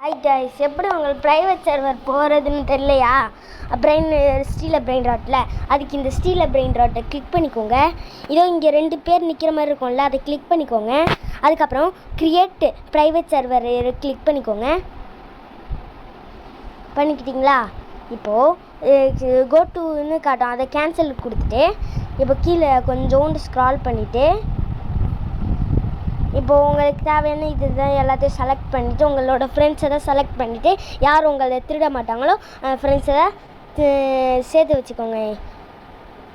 Hi guys, எப்படி உங்களுக்கு private server போகிறதுன்னு தெரியலையா? பிரெயின் ஸ்டீலர் பிரெயின் ராட்டில் அதுக்கு இந்த ஸ்டீலர் பிரெயின் ராட்டை கிளிக் பண்ணிக்கோங்க. இதோ இங்கே 2 பேர் நிற்கிற மாதிரி இருக்கும்ல, அதை கிளிக் பண்ணிக்கோங்க. அதுக்கப்புறம் க்ரியேட் ப்ரைவேட் சர்வர் கிளிக் பண்ணிக்கோங்க. பண்ணிக்கிட்டிங்களா? இப்போது கோ டுன்னு காட்டும், அதை கேன்சல் கொடுத்துட்டு இப்போ கீழே கொஞ்சோண்டு ஸ்க்ரால் பண்ணிவிட்டு இப்போது உங்களுக்கு தேவையான இதுதான் எல்லாத்தையும் செலக்ட் பண்ணிவிட்டு உங்களோட ஃப்ரெண்ட்ஸை தான் செலக்ட் பண்ணிவிட்டு யார் உங்களை திருட மாட்டாங்களோ ஃப்ரெண்ட்ஸை தான் சேர்த்து வச்சுக்கோங்க.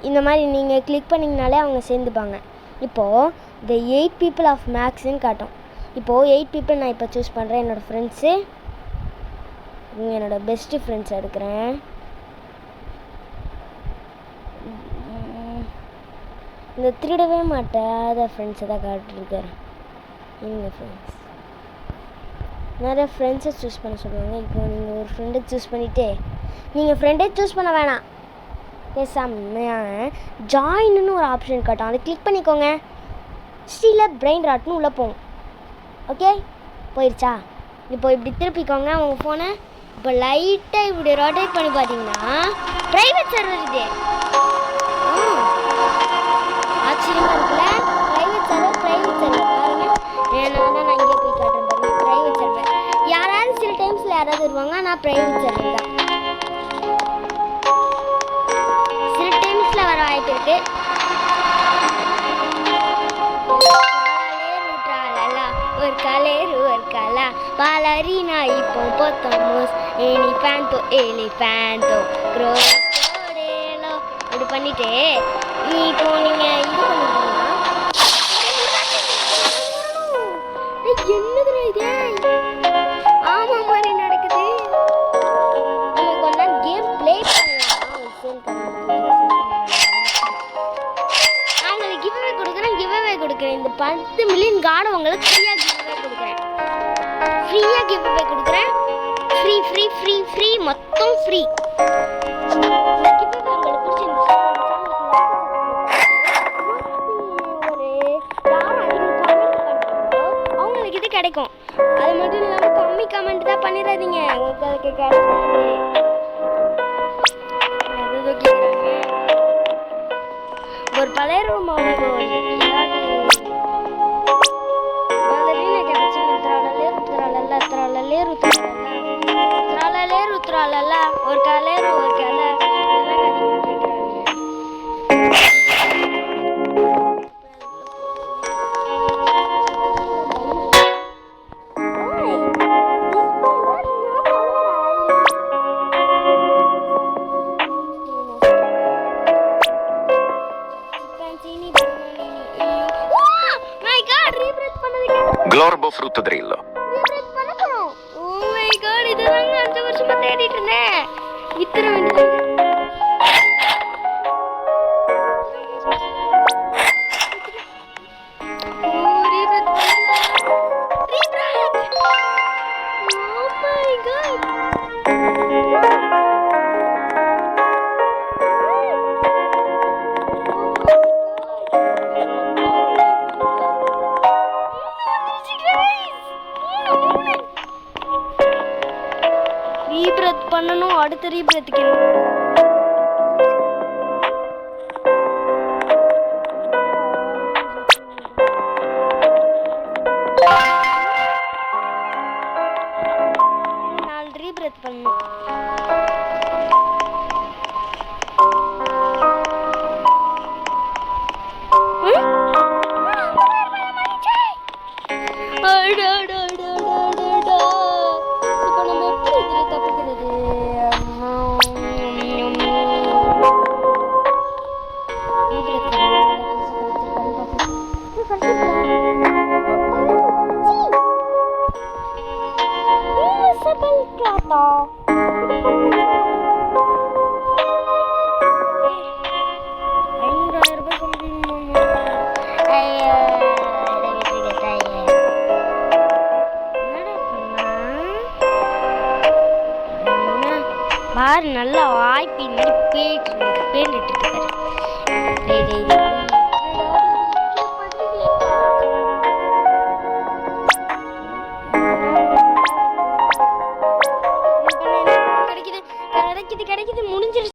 இந்த மாதிரி நீங்கள் கிளிக் பண்ணிங்கனாலே அவங்க சேர்ந்துப்பாங்க. இப்போது இந்த 8 people ஆஃப் மேக்ஸ்ன்னு காட்டும். இப்போது 8 people நான் இப்போ சூஸ் பண்ணுறேன். என்னோடய ஃப்ரெண்ட்ஸு, என்னோடய பெஸ்ட்டு ஃப்ரெண்ட்ஸ் எடுக்கிறேன். இந்த திருடவே மாட்டாத ஃப்ரெண்ட்ஸை தான் காட்டிருக்காரு. நீங்கள் ஃப்ரெண்ட்ஸ் நிறைய ஃப்ரெண்ட்ஸை சூஸ் பண்ண சொல்லுவாங்க. இப்போ நீங்கள் ஒரு ஃப்ரெண்டை சூஸ் பண்ணிவிட்டு நீங்கள் ஃப்ரெண்டே சூஸ் பண்ண வேணாம், செம்மையாக ஜாயின்னு ஒரு ஆப்ஷன் காட்டும், அதை கிளிக் பண்ணிக்கோங்க. ஸ்டீலர் பிரெயின் ராட்னு உள்ளே போகும். ஓகே, போயிடுச்சா? இப்போ இப்படி திருப்பிக்கோங்க உங்கள் ஃபோனை. இப்போ லைட்டாக இப்படி ரொட்டேட் பண்ணி பார்த்தீங்கன்னா ப்ரைவேட் சர்வர் இது. ஆச்சரியமாக இருக்குல்ல? ப்ரைவேட் சர்வர் பாருங்கள். ஏன்னா நான் இங்கே போய் காட்டுறேன் பாருங்கள், ப்ரைவேட் சர்வர். யாராவது சில டைம்ஸில் யாராவது வருவாங்க, ஆனால் ப்ரைவேட் சர்வர் தான். சில டைம்ஸில் வர வாய்ப்பு இருக்குது. ஒரு காலா பாலரினா இப்போ போத்தோமோஸ் எலிஃபேண்டோ க்ரோக்கோடேலோ இப்படி பண்ணிட்டு இப்போ நீங்கள் இது பண்ணிட்டீங்கன்னா என்னதுடா இது? ஆமாம் மாதிரி நடக்குது. நம்ம கொஞ்ச நேரம் கேம் ப்ளே பண்ணலாம். நாங்கள் கிவ்அவே கொடுக்குறேன். இந்த 10 மில்லியன் கார்டு உங்களுக்கு ஃப்ரீயாக கிவ்அவே கொடுக்குறேன். ஃப்ரீ மொத்தம் ஃப்ரீ. இது கிடைக்கும். அது மட்டும் இல்லாமல் கம்மி கமெண்ட் தான் பண்ணிடாதீங்க, உங்களுக்கு கிடைக்காது. ஒரு பழைய ரூம் ஒரு கலேரு ஒரு கலை Glorbo fruttodrillo. Oh my god, இதுதாங்க 5 வருஷமா தேடிட்டு இருந்தேன். வித்துற வேண்டியது. ரீபிரத் பண்ணணும். அடுத்த ரீபிரத்துக்கு நாலு ரீபிரத் பண்ணணும். பாரு, நல்லா வாய்ப்பு மாதிரி பேண்டுட்டு இருக்காரு. கிடைக்குது முடிஞ்சிருச்சு.